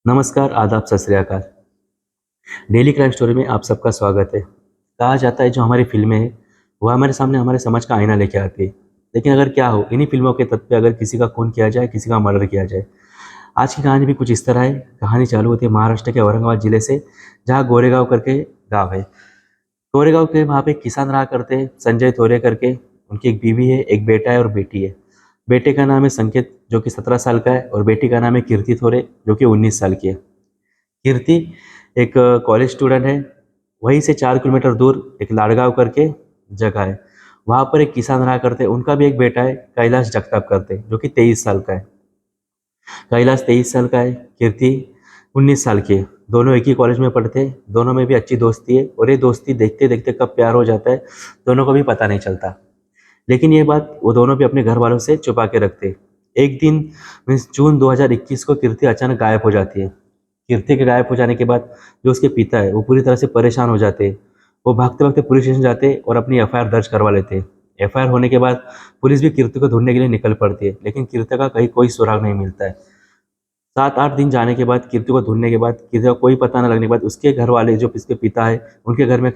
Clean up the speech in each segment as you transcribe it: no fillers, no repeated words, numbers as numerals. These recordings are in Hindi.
नमस्कार, आदाब, सत श्री अकाल। डेली क्राइम स्टोरी में आप सबका स्वागत है। कहा जाता है जो हमारी फ़िल्में हैं, वह हमारे सामने हमारे समाज का आईना लेके आती है। लेकिन अगर क्या हो, इन्हीं फ़िल्मों के तत्व पे अगर किसी का खून किया जाए, किसी का मर्डर किया जाए। आज की कहानी भी कुछ इस तरह है। कहानी चालू होती है महाराष्ट्र के औरंगाबाद ज़िले से, जहाँ गोरेगाँव करके गाँव है। गोरेगाँव के वहाँ पे एक किसान रहा करते हैं, संजय थोरे करके। उनकी एक बीवी है, एक बेटा है और बेटी है। बेटे का नाम है संकेत, जो कि 17 साल का है, और बेटी का नाम है कीर्ति थोरे, जो कि 19 साल की है। कीर्ति एक कॉलेज स्टूडेंट है। वहीं से 4 किलोमीटर दूर एक लाड़गाँव करके जगह है। वहाँ पर एक किसान रहा करते हैं। उनका भी एक बेटा है, कैलाश जगताप करते, जो कि 23 साल का है। कैलाश 23 साल का है, कीर्ति 19 साल की है। दोनों एक ही कॉलेज में पढ़ते हैं। दोनों में भी अच्छी दोस्ती है, और ये दोस्ती देखते देखते कब प्यार हो जाता है, दोनों को भी पता नहीं चलता। लेकिन ये बात वो दोनों भी अपने घर वालों से छुपा के रखते हैं। एक दिन मीन्स जून 2021 को कीर्ति अचानक गायब हो जाती है। कीर्ति के गायब हो जाने के बाद जो उसके पिता है वो पूरी तरह से परेशान हो जाते हैं। वो भागते भागते पुलिस स्टेशन जाते हैं और अपनी एफआईआर दर्ज करवा लेते हैं। एफआईआर होने के बाद पुलिस भी कीर्ति को ढूंढने के लिए निकल पड़ती है, लेकिन कीर्ति का कहीं कोई सुराग नहीं मिलता है। 7-8 दिन जाने के बाद, कीर्ति को ढूंढने के बाद, कीर्ति का कोई पता न लगने के बाद, उसके घर वाले जो इसके पिता है, उनके घर में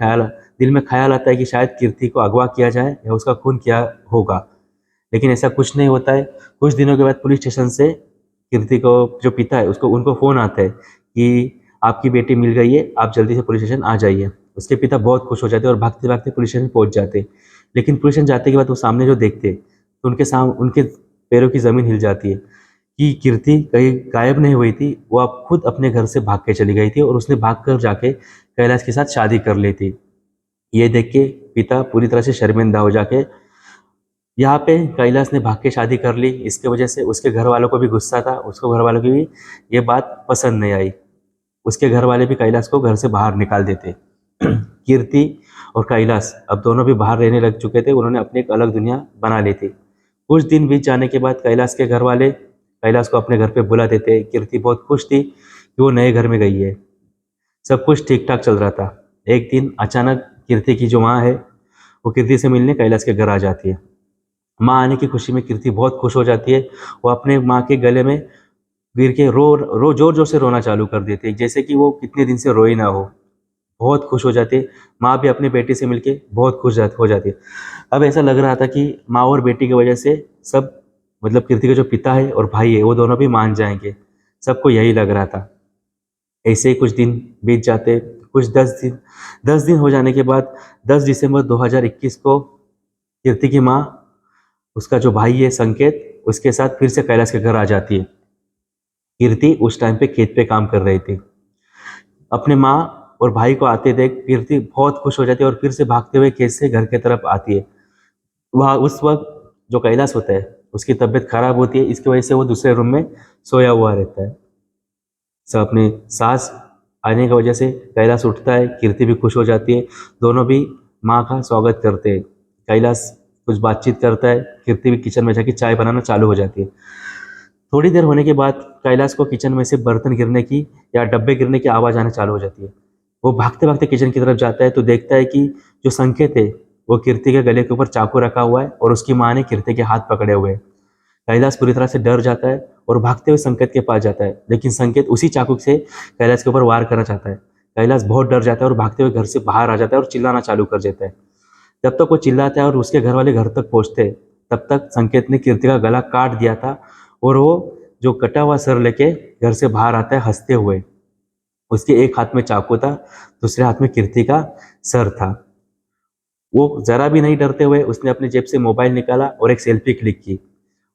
दिल में ख्याल आता है कि शायद कीर्ति को अगवा किया जाए या उसका खून किया होगा। लेकिन ऐसा कुछ नहीं होता है। कुछ दिनों के बाद पुलिस स्टेशन से कीर्ति को जो पिता है उसको उनको फ़ोन आता है कि आपकी बेटी मिल गई है, आप जल्दी से पुलिस स्टेशन आ जाइए। उसके पिता बहुत खुश हो जाते हैं और भागते-भागते पुलिस स्टेशन पहुँच जाते हैं। लेकिन पुलिस स्टेशन जाने के बाद वो सामने जो देखते हैं, तो उनके पैरों की ज़मीन हिल जाती है कि कीर्ति कहीं गायब नहीं हुई थी। वो अब खुद अपने घर से भाग के चली गई थी, और उसने भागकर जाके कैलाश के साथ शादी कर ली थी। ये देख के पिता पूरी तरह से शर्मिंदा हो जाके, यहाँ पे कैलाश ने भाग के शादी कर ली। इसके वजह से उसके घर वालों को भी गुस्सा था, उसको घर वालों की भी ये बात पसंद नहीं आई। उसके घर वाले भी कैलाश को घर से बाहर निकाल देते। कीर्ति और कैलाश अब दोनों भी बाहर रहने लग चुके थे। उन्होंने अपनी एक अलग दुनिया बना ली थी। कुछ दिन बीत जाने के बाद कैलाश के घर वाले कैलाश को अपने घर पे बुला देते। कीर्ति बहुत खुश थी कि वो नए घर में गई है। सब कुछ ठीक ठाक चल रहा था। एक दिन अचानक कीर्ति की जो माँ है, वो कीर्ति से मिलने कैलाश के घर आ जाती है। माँ आने की खुशी में कीर्ति बहुत खुश हो जाती है। वो अपने माँ के गले में गिर के रो रो जोर जोर से रोना चालू कर देती है, जैसे कि वो कितने दिन से रोई ना हो। बहुत खुश हो जाती है। माँ भी अपने बेटे से मिलके बहुत हो जाती है। अब ऐसा लग रहा था कि माँ और बेटी की वजह से सब, मतलब कीर्ति के जो पिता है और भाई है, वो दोनों भी मान जाएंगे। सबको यही लग रहा था। ऐसे ही कुछ दिन बीत जाते। कुछ 10 दिन हो जाने के बाद 10 दिसंबर 2021 को कीर्ति की माँ, उसका जो भाई है संकेत, उसके साथ फिर से कैलाश के घर आ जाती है। कीर्ति उस टाइम पे खेत पे काम कर रही थी। अपने माँ और भाई को आते देख कीर्ति बहुत खुश हो जाती है और फिर से भागते हुए खेत से घर की तरफ आती है। वह उस वक्त जो कैलाश होता है, उसकी तबीयत खराब होती है। इसकी वजह से वो दूसरे रूम में सोया हुआ रहता है। सब अपने सास आने की वजह से कैलाश उठता है। कीर्ति भी खुश हो जाती है। दोनों भी माँ का स्वागत करते हैं। कैलाश कुछ बातचीत करता है। कीर्ति भी किचन में जाके चाय बनाना चालू हो जाती है। थोड़ी देर होने के बाद कैलाश को किचन में से बर्तन गिरने की या डब्बे गिरने की आवाज़ आने चालू हो जाती है। वो भागते भागते किचन की तरफ जाता है तो देखता है कि जो संकेत है, वो कीर्ति के गले के ऊपर चाकू रखा हुआ है और उसकी माँ ने कीर्ति के हाथ पकड़े हुए हैं। कैलाश पूरी तरह से डर जाता है और भागते हुए संकेत के पास जाता है, लेकिन संकेत उसी चाकू से कैलाश के ऊपर वार करना चाहता है। कैलाश बहुत डर जाता है और भागते हुए घर से बाहर आ जाता है और चिल्लाना चालू कर देता है। जब तक वो चिल्लाता है और उसके घर वाले घर तक पहुंचते हैं, तब तक संकेत ने कीर्ति का गला काट दिया था, और वो जो कटा हुआ सर लेके घर से बाहर आता है हंसते हुए। उसके एक हाथ में चाकू था, दूसरे हाथ में कीर्ति का सर था। वो जरा भी नहीं डरते हुए उसने अपनी जेब से मोबाइल निकाला और एक सेल्फी क्लिक की,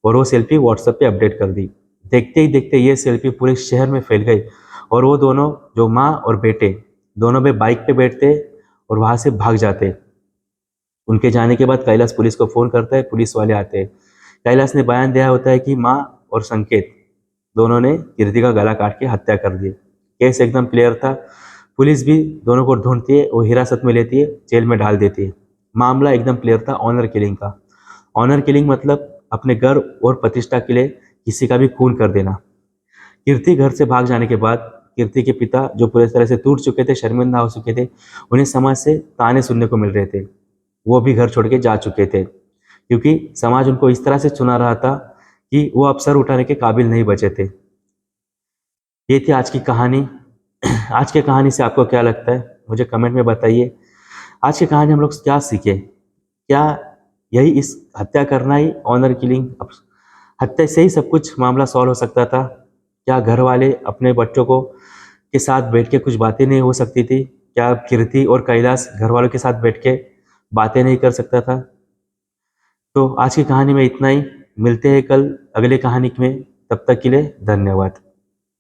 और वो सेल्फी व्हाट्सएप पे अपडेट कर दी। देखते ही देखते ये सेल्फी पूरे शहर में फैल गई, और वो दोनों जो माँ और बेटे दोनों में बाइक पे बैठते और वहां से भाग जाते। उनके जाने के बाद कैलाश पुलिस को फोन करता है। पुलिस वाले आते हैं। कैलाश ने बयान दिया होता है कि माँ और संकेत दोनों ने कीर्ति का गला काट के हत्या कर दी। केस एकदम क्लियर था। पुलिस भी दोनों को ढूंढती है, वो हिरासत में लेती है, जेल में डाल देती है। मामला एकदम क्लियर था ऑनर किलिंग का। ऑनर किलिंग मतलब अपने गर्व और प्रतिष्ठा के लिए किसी का भी खून कर देना। कीर्ति घर से भाग जाने के बाद कीर्ति के पिता, जो पूरी तरह से टूट चुके थे, शर्मिंदा हो चुके थे, उन्हें समाज से ताने सुनने को मिल रहे थे। वो भी घर छोड़ के जा चुके थे, क्योंकि समाज उनको इस तरह से चुना रहा था कि वो अब सर उठाने के काबिल नहीं बचे थे। ये थी आज की कहानी। आज की कहानी से आपको क्या लगता है मुझे कमेंट में बताइए। आज की कहानी हम लोग क्या सीखे? क्या यही इस हत्या करना ही ऑनर किलिंग, हत्या से ही सब कुछ मामला सॉल्व हो सकता था? क्या घर वाले अपने बच्चों को के साथ बैठ के कुछ बातें नहीं हो सकती थी? क्या कीर्ति और कैलाश घर वालों के साथ बैठ के बातें नहीं कर सकता था? तो आज की कहानी में इतना ही। मिलते हैं कल अगले कहानी में। तब तक के लिए धन्यवाद।